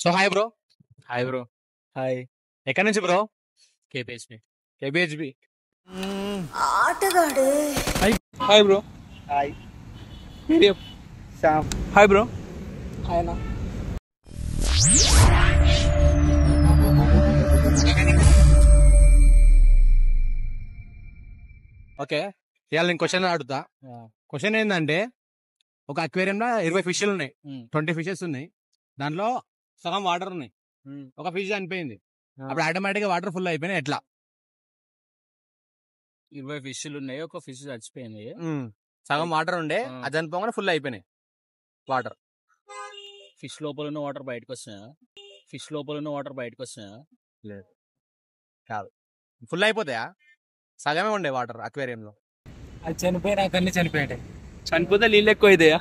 So hi bro. Hi bro. Hi. ఎక్కడి నుంచి bro? KPHP. KBHB. ఆటగాడే. Hi bro. Hi. Shyam. Hi bro. Hi అన్న. Okay, ఇవాళ నేను క్వశ్చన్ అడుగుతా. క్వశ్చన్ ఏంటంటే, ఒక అక్వేరియంలో 20 ఫిష్లు ఉన్నాయి, 20 ఫిషెస్ ఉన్నాయి. దాంట్లో సగం వాటర్ ఉన్నాయి. ఒక ఫిష్ చనిపోయింది. అప్పుడు ఆటోమేటిక్ గా వాటర్ ఫుల్ అయిపోయినాయి. ఎట్లా? 20 ఫిష్లు ఉన్నాయి, ఒక ఫిష్ చచ్చిపోయింది. సగం వాటర్ ఉండే, అది చనిపోగానే ఫుల్ అయిపోయినాయి వాటర్. ఫిష్ లోపల ఉన్న వాటర్ బయటకు వస్తున్నాయా? ఫిష్ లోపల ఉన్న వాటర్ బయటకు వస్తున్నాయా? లేదు, కాదు. ఫుల్ అయిపోతాయా? సగమే ఉండే వాటర్ అక్వేరియంలో. అది చనిపోయినాక అన్ని చనిపోయాయి. చనిపోతే నీళ్ళు ఎక్కువ అవుతాయా?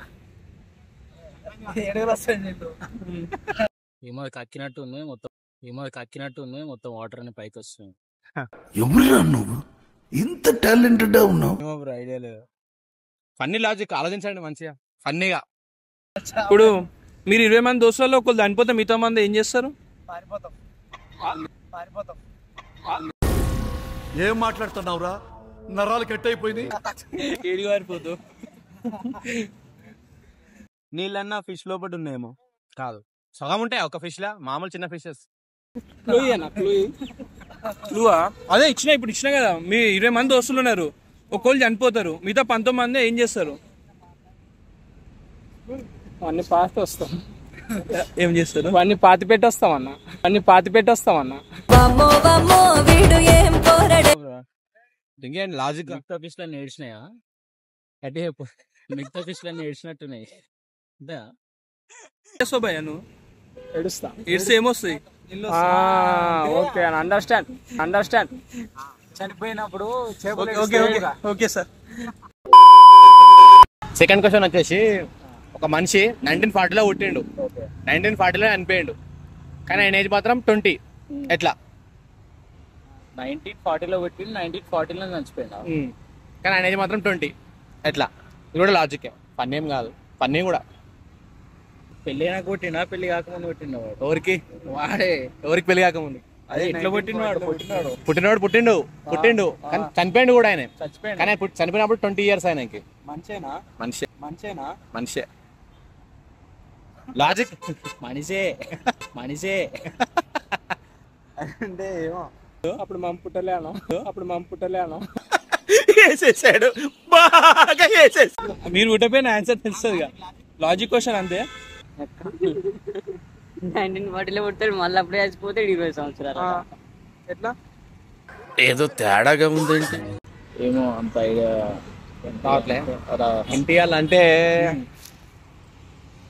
ఏమో కక్కినట్టు ఉంది మొత్తం వాటర్ అని పైకి వస్తుంది. ఎవరురా నువ్వు ఇంత టాలెంటెడ్ ఉన్నావు? ఏమో బ్రో, ఐడియా లేదు. ఫన్నీ లాజిక్ ఆలోచించండి మంచిగా, ఫన్నీగా. ఇప్పుడు మీరు 20 మంది దోస్తులలో ఒకళ్ళు చనిపోతే మిగతా మంది ఏం చేస్తారు? పారిపోతాం. ఏం మాట్లాడుతున్నావురా? నరాలు కట్ అయిపోయింది. ఏడి పారిపోతావు. నీళ్ళన్నా ఫిష్ లోపల ఉన్నాయేమో. కాదు, సగం ఉంటాయి ఒక ఫిష్ లా, మామూలు చిన్న ఫిషెస్. అదే ఇప్పుడు ఇచ్చిన కదా. మీ 20 మంది దోస్తులు ఉన్నారు, ఒకళ్ళు చనిపోతారు, మిగతా 19 మంది ఏం చేస్తారు? అన్ని పాతి వస్తాం. ఏం చేస్తారు? అన్ని పాతి పెట్టొస్తామన్నా. ఇంకేంటి లాజిక్? మిగతా ఫిష్లన్నీ ఏడ్చినాయా? ఎట్టి చెప్పు. మిగతా ఫిష్లన్నీ ఏడ్చినట్టున్నాయి. చేస్తావు భయ్యా నువ్వు? ఏడుస్తా. ఏడ్స్తే ఏమొస్తాయి? Okay, understand. చనిపోయినప్పుడు ఓకే సార్. సెకండ్ క్వశ్చన్ వచ్చేసి, ఒక మనిషి 1940లో పుట్టిండు, 1940లో చనిపోయిండు, కానీ ఆయన ఏజ్ మాత్రం 20. ఎట్లా? 1940లో పెట్టి 1940లో చచ్చిపోయినా, కానీ ఆయన ఏజ్ మాత్రం 20. ఎట్లా? ఇది కూడా లాజిక్, ఫన్నీ ఏం కాదు. ఫన్నీ కూడా. పెళ్లి అయినా కొట్టినా, పెళ్లి కాకముందు కొట్టిండు వాడు. ఎవరికి పెళ్లి కాకముందు? అదే ఎట్లా పుట్టినాడు? పుట్టిండు కానీ చనిపోయిండు కూడా ఆయన. చచ్చిపోయిండు. కానీ చనిపోయినప్పుడు 20 ఇయర్స్ ఆయనకి. మంచేనా? మనిషే. లాజిక్. మనిషే అంటే ఏమో. అప్పుడు మనం పుట్టలేను. వేసేసాడు, బాగా వేసేసాడు. మీరు పుట్టపోయిన ఆన్సర్ తెలుస్తుంది. లాజిక్ క్వశ్చన్ అంతే. 1940లో పుట్టాడు, మళ్ళీ అప్పుడే చచ్చిపోతే 20 సంవత్సరాలు. ఎట్లా? ఏదో తేడాగా ఉందంటే. ఏమో అంత ఐడియా రావట్లే. ఎన్టీఆర్ అంటే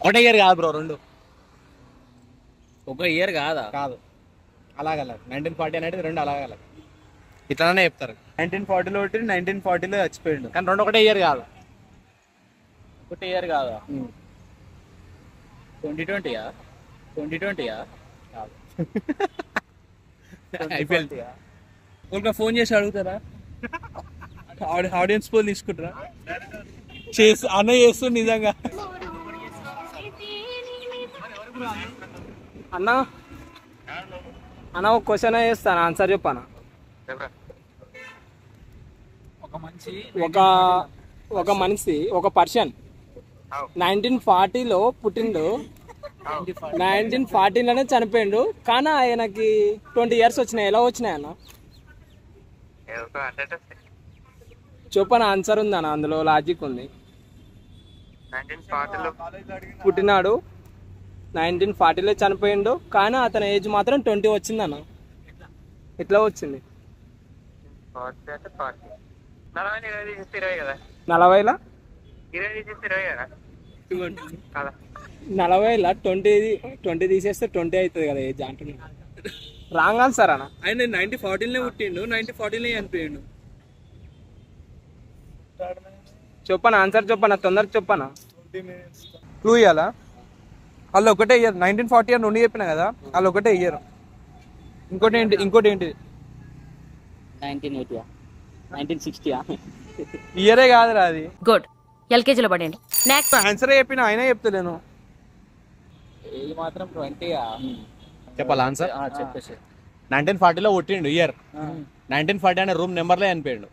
ఒకటే ఇయర్ కాదు బ్రో, 2. ఒక ఇయర్ కాదా? కాదు, అలాగల 1940 అనేది 2 అలాగల. ఇట్లానే చెప్తారు. 1940లో పుట్టి 1940లో చచ్చిపోయాడు, కానీ 2 ఒకటే ఇయర్ కాదు. ఒకటి ఇయర్ కాదా? 2020యా? ఐపీఎల్. ఒక ఫోన్ చేసి అడుగుతారా? ఆడియన్స్ పోల్ తీసుకుంటారా? అన్న చేస్తు నిజంగా. అన్న ఒక క్వశ్చన్ చేస్తాను, ఆన్సర్ చెప్పాను. ఒక మనిషి ఒక పర్సన్ 1940లో పుట్టిండు, 1940లోనే చనిపోయిండు, కానీ ఆయనకి 20 ఇయర్స్ వచ్చినాయి. ఎలా వచ్చినాయి అన్న? చెప్పన ఆన్సర్ ఉంది అన్న, అందులో లాజిక్ ఉంది. పుట్టినాడు, 1940లో చనిపోయిండు, కానీ అతని ఏజ్ మాత్రం 20 వచ్చిందన్న. ఎట్లా వచ్చింది? 40లా 40లా 20 తీసేస్తే 20 అవుతుంది కదా ఏజ్ అంటున్నా. రాంగ్ ఆన్సర్ అన్న. ఆయన 1940లోనే పుట్టిండు, 1940లోనే చనిపోయిండు. చెప్పనా ఆన్సర్? చెప్పనా, తొందరగా చెప్పనా. క్లూ ఇవ్వాలా? వాళ్ళు ఒకటే ఇయర్. 1940 అని 2 చెప్పినా కదా, వాళ్ళు ఒకటే ఇయర్. ఇంకోటి ఏంటి? 1980యా? 1960యా? ఇయరే కాదురా అది. గుడ్, ఎల్కేజీలో పడండి. నెక్స్ట్ ఆన్సర్ చెప్పిన ఆయన చెప్తలేను. ఏజ్ మాత్రం 20. చెప్పాలా ఆన్సర్? చెప్పేసి 1940లో పుట్టిండు ఇయర్. 1940 అనే రూమ్ నెంబర్లే అనిపోయాడు.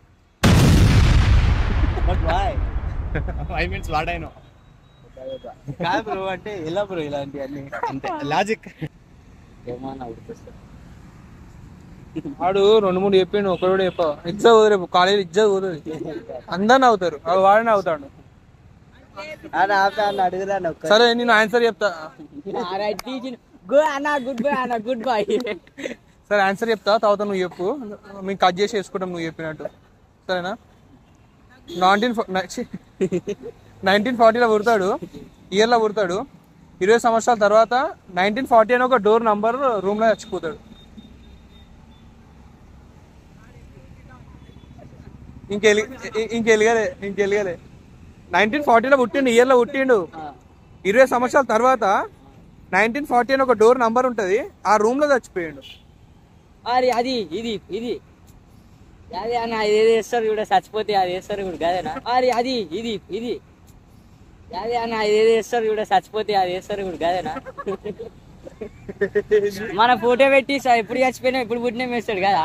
5 minutes వాడాను కాదు బ్రో, అంటే ఎలా బ్రో ఇలాంటివన్నీ? అంతే లాజిక్. ఏమన్నా గుర్తొస్తుంది. వాడు 2-3 చెప్పిండు, ఒకడు చెప్ప ఇజ్జత్ పోదు, రేపు కాలేజీ ఇజ్జత్ పోతుంది, అందరిని అవుతారు, వాడిని అవుతాడు. అడుగుదా సరే నేను ఆన్సర్ చెప్తా. Good bye. సరే ఆన్సర్ చెప్తా, తర్వాత నువ్వు చెప్పు, మేము కట్ చేసి వేసుకుంటాం నువ్వు చెప్పినట్టు, సరేనా? 1940లో పుడతాడు, ఇయర్లో పుడతాడు. 20 సంవత్సరాల తర్వాత 1940 అని ఒక డోర్ నంబర్ రూమ్లో చచ్చిపోతాడు. ఇంకెలిగలే 1940లో పుట్టిండు, ఇయర్లో పుట్టిండు. 20 సంవత్సరాల తర్వాత 1940 అని ఒక డోర్ నంబర్ ఉంటది, ఆ రూమ్ లో చచ్చిపోయాడు. అది అది ఇది ఇది అదే అన్న, ఇది వేస్తారు కూడా చచ్చిపోతే అది వేస్తారు కూడా కదేనా? అది అది ఇది ఇది అదే అన్న, ఇది వేస్తారు కూడా చచ్చిపోతే అది వేస్తారు కూడా కదేనా? మన ఫోటో పెట్టి ఎప్పుడు చచ్చిపోయినా ఎప్పుడు పుట్టినా వేస్తాడు కదా.